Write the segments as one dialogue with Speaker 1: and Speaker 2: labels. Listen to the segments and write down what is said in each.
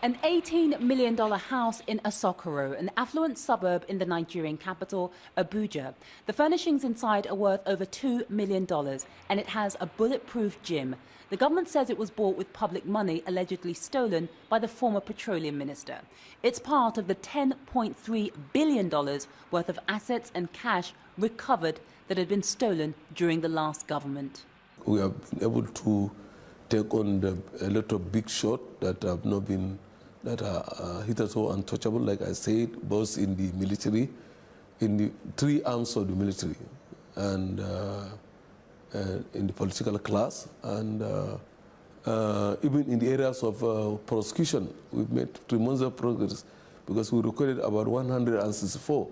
Speaker 1: An $18 million house in Asokoro, an affluent suburb in the Nigerian capital, Abuja. The furnishings inside are worth over $2 million, and it has a bulletproof gym. The government says it was bought with public money allegedly stolen by the former petroleum minister. It's part of the $10.3 billion worth of assets and cash recovered that had been stolen during the last government.
Speaker 2: We have been able to take on a lot of big shots that have not been are hitherto untouchable, like I said, both in the military, in the three arms of the military, and in the political class, and even in the areas of prosecution. We've made tremendous progress because we recorded about 164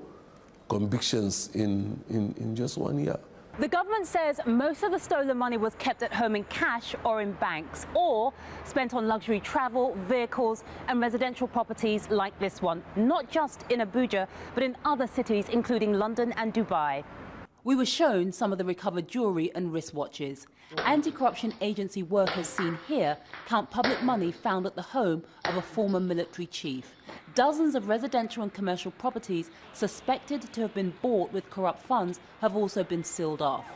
Speaker 2: convictions in just 1 year.
Speaker 1: The government says most of the stolen money was kept at home in cash or in banks, or spent on luxury travel, vehicles and residential properties like this one, not just in Abuja, but in other cities, including London and Dubai. We were shown some of the recovered jewellery and wristwatches. Anti-corruption agency workers seen here count public money found at the home of a former military chief. Dozens of residential and commercial properties suspected to have been bought with corrupt funds have also been sealed off.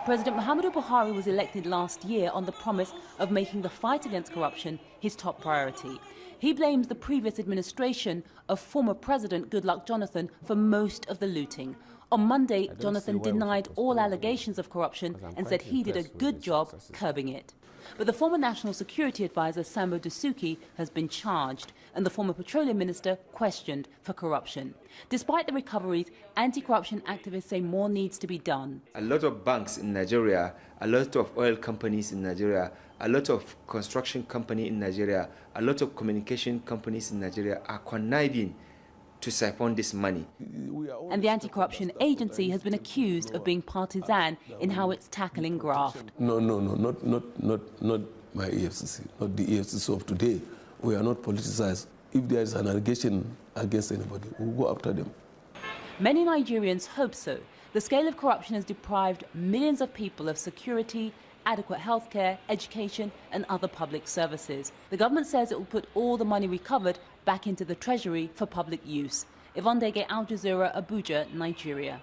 Speaker 1: President Muhammadu Buhari was elected last year on the promise of making the fight against corruption his top priority. He blames the previous administration of former President Goodluck Jonathan for most of the looting. On Monday, Jonathan denied all allegations of corruption and said he did a good job curbing it. But the former National Security Advisor, Sambo Dasuki, has been charged, and the former petroleum minister questioned for corruption. Despite the recoveries, anti-corruption activists say more needs to be done.
Speaker 3: A lot of banks in Nigeria, a lot of oil companies in Nigeria, a lot of construction companies in Nigeria, a lot of communication companies in Nigeria are conniving to siphon this money.
Speaker 1: And the anti-corruption agency has been accused of being partisan in how it's tackling graft.
Speaker 2: No, not my EFCC, not the EFCC of today. We are not politicized. If there is an allegation against anybody, we'll go after them.
Speaker 1: Many Nigerians hope so. The scale of corruption has deprived millions of people of security, adequate healthcare, education and other public services. The government says it will put all the money recovered back into the treasury for public use. Yvonne Dege, Al Jazeera, Abuja, Nigeria.